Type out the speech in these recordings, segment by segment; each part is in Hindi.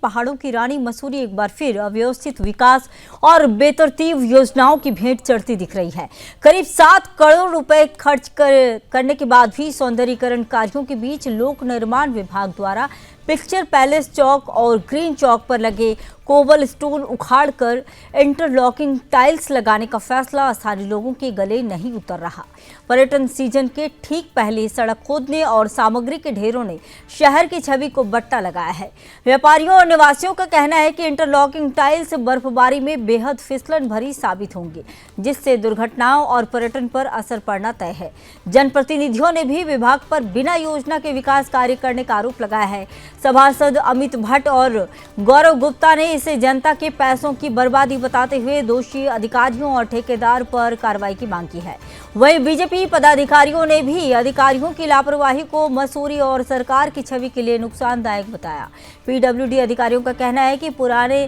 पहाड़ों की रानी मसूरी एक बार फिर अव्यवस्थित विकास और बेतरतीब योजनाओं की भेंट चढ़ती दिख रही है। करीब 7 करोड़ रुपए खर्च करने के बाद भी सौंदर्यीकरण कार्यों के बीच लोक निर्माण विभाग द्वारा पिक्चर पैलेस चौक और ग्रीन चौक पर लगे कोबल स्टोन उखाड़कर इंटरलॉकिंग टाइल्स लगाने का फैसला स्थानीय लोगों के गले नहीं उतर रहा। पर्यटन सीजन के ठीक पहले सड़क खोदने और सामग्री के ढेरों ने शहर की छवि को बट्टा लगाया है। व्यापारियों और निवासियों का कहना है कि इंटरलॉकिंग टाइल्स बर्फबारी में बेहद फिसलन भरी साबित होंगे, जिससे दुर्घटनाओं और पर्यटन पर असर पड़ना तय है। जनप्रतिनिधियों ने भी विभाग पर बिना योजना के विकास कार्य करने का आरोप लगाया है। सभासद अमित भट्ट और गौरव गुप्ता ने इसे जनता के पैसों की बर्बादी बताते हुए दोषी अधिकारियों और ठेकेदार पर कार्रवाई की मांग की है। वहीं बीजेपी पदाधिकारियों ने भी अधिकारियों की लापरवाही को मसूरी और सरकार की छवि के लिए नुकसानदायक बताया। पीडब्ल्यूडी अधिकारियों का कहना है कि पुराने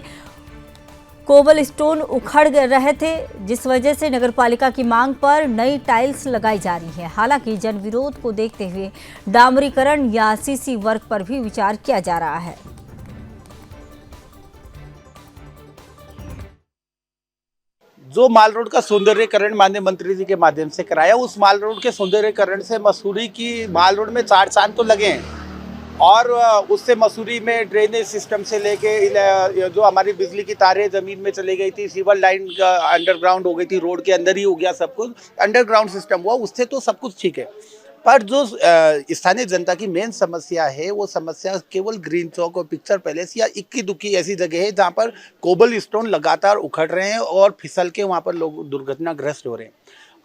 कोबल स्टोन उखड़ रहे थे, जिस वजह से नगरपालिका की मांग पर नई टाइल्स लगाई जा रही है। हालांकि जन विरोध को देखते हुए डामरीकरण या सीसी वर्क पर भी विचार किया जा रहा है। जो माल रोड का सौंदर्यीकरण माननीय मंत्री जी के माध्यम से कराया, उस माल रोड के सौंदर्यीकरण से मसूरी की माल रोड में 4 चांद तो लगे हैं और उससे मसूरी में ड्रेनेज सिस्टम से लेके जो हमारी बिजली की तारें ज़मीन में चली गई थी, सीवर लाइन अंडरग्राउंड हो गई थी, रोड के अंदर ही हो गया, सब कुछ अंडरग्राउंड सिस्टम हुआ, उससे तो सब कुछ ठीक है। पर जो स्थानीय जनता की मेन समस्या है, वो समस्या केवल ग्रीन चौक और पिक्चर पैलेस या इक्की दुक्की ऐसी जगह है जहाँ पर कोबल स्टोन लगातार उखड़ रहे हैं और फिसल के वहाँ पर लोग दुर्घटनाग्रस्त हो रहे हैं।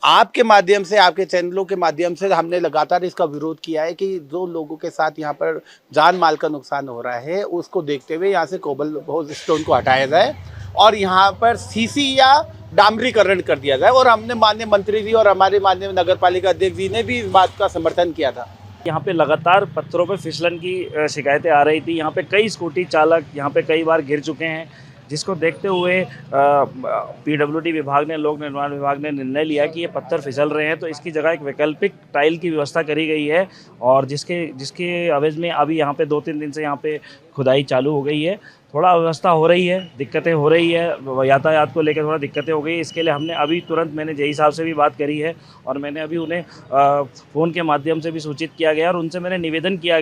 आपके माध्यम से, आपके चैनलों के माध्यम से हमने लगातार इसका विरोध किया है कि जो लोगों के साथ यहाँ पर जान माल का नुकसान हो रहा है, उसको देखते हुए यहाँ से कोबल स्टोन को हटाया जाए और यहाँ पर सीसी या डामरीकरण कर दिया जाए। और हमने माननीय मंत्री जी और हमारे माननीय नगर पालिका अध्यक्ष जी ने भी इस बात का समर्थन किया था। यहाँ पे लगातार पत्थरों पे फिसलन की शिकायतें आ रही थी। यहाँ पे कई स्कूटी चालक यहाँ पे कई बार गिर चुके हैं, जिसको देखते हुए पीडब्ल्यूडी विभाग ने, लोक निर्माण विभाग ने निर्णय लिया कि ये पत्थर फिसल रहे हैं तो इसकी जगह एक वैकल्पिक टाइल की व्यवस्था करी गई है। और जिसके अवज में अभी यहाँ पे 2-3 दिन से यहाँ पे खुदाई चालू हो गई है। थोड़ा अव्यवस्था हो रही है, दिक्कतें हो रही है, यातायात को लेकर थोड़ा दिक्कतें हो गई। इसके लिए हमने अभी तुरंत मैंने जेई साहब से भी बात करी है और मैंने अभी उन्हें फ़ोन के माध्यम से भी सूचित किया गया और उनसे मैंने निवेदन किया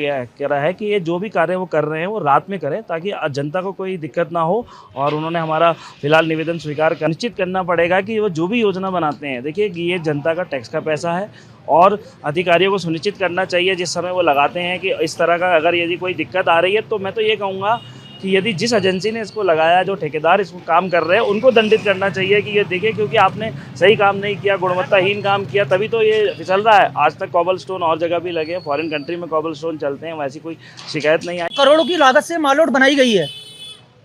है कि ये जो भी कार्य वो कर रहे हैं वो रात में करें ताकि जनता को कोई दिक्कत ना हो। और उन्होंने हमारा फिलहाल निवेदन स्वीकार कर निश्चित करना पड़ेगा कि वो जो भी योजना बनाते हैं, देखिए कि ये जनता का टैक्स का पैसा है और अधिकारियों को सुनिश्चित करना चाहिए जिस समय वो लगाते हैं कि इस तरह का अगर यदि कोई दिक्कत आ रही है तो मैं तो ये कहूँगा कि यदि जिस एजेंसी ने इसको लगाया, जो ठेकेदार इसको काम कर रहे हैं, उनको दंडित करना चाहिए कि ये देखिए क्योंकि आपने सही काम नहीं किया, गुणवत्ताहीन काम किया, तभी तो ये फिसल रहा है। आज तक कोबल स्टोन और जगह भी लगे, फॉरेन कंट्री में कोबल स्टोन चलते हैं, वैसी कोई शिकायत नहीं आई। करोड़ों की लागत से माल रोड बनाई गई है,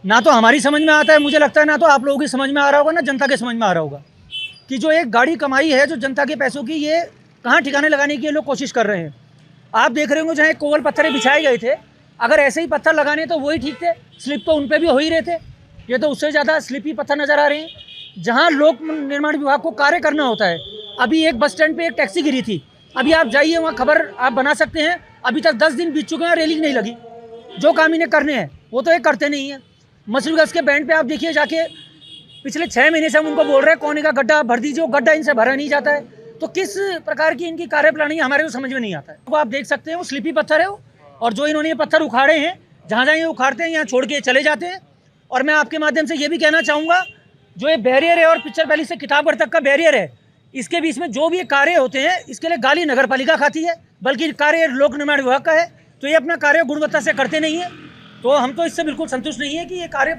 ना तो हमारी समझ में आता है, मुझे लगता है ना तो आप लोगों की समझ में आ रहा होगा, ना जनता के समझ में आ रहा होगा कि जो एक गाड़ी कमाई है जो जनता के पैसों की, ये कहाँ ठिकाने लगाने की ये लोग कोशिश कर रहे हैं। आप देख रहे होंगे जहाँ कोबल पत्थर बिछाए गए थे, अगर ऐसे ही पत्थर लगाने तो वही ठीक थे, स्लिप तो उन पे भी हो ही रहे थे, ये तो उससे ज़्यादा स्लिपी पत्थर नज़र आ रहे हैं। जहाँ लोक निर्माण विभाग को कार्य करना होता है, अभी एक बस स्टैंड पे एक टैक्सी गिरी थी, अभी आप जाइए वहाँ खबर आप बना सकते हैं, अभी तक 10 दिन बीत चुके हैं, रेलिंग नहीं लगी। जो काम इन्हें करने हैं वो तो ये करते नहीं हैं। मसूरी गैस के बैंड पे आप देखिए जाके, पिछले 6 महीने से हम उनको बोल रहे हैं कोने का गड्ढा भर दीजिए, वो गड्ढा इनसे भरा नहीं जाता है। तो किस प्रकार की इनकी कार्यप्रणाली हमारे को समझ में नहीं आता है। वो आप देख सकते हैं वो स्लिपी पत्थर है वो, और जो इन्होंने ये पत्थर उखाड़े हैं, जहाँ जहाँ ये उखाड़ते हैं यहाँ छोड़ के चले जाते हैं। और मैं आपके माध्यम से ये भी कहना चाहूँगा, जो ये बैरियर है और पिक्चर पैलेस से किताबगढ़ तक का बैरियर है, इसके बीच में जो भी कार्य होते हैं इसके लिए गाली नगर पालिका खाती है, बल्कि कार्य लोक निर्माण विभाग का है। तो ये अपना कार्य गुणवत्ता से करते नहीं है, तो हम तो इससे बिल्कुल संतुष्ट नहीं है कि ये कार्य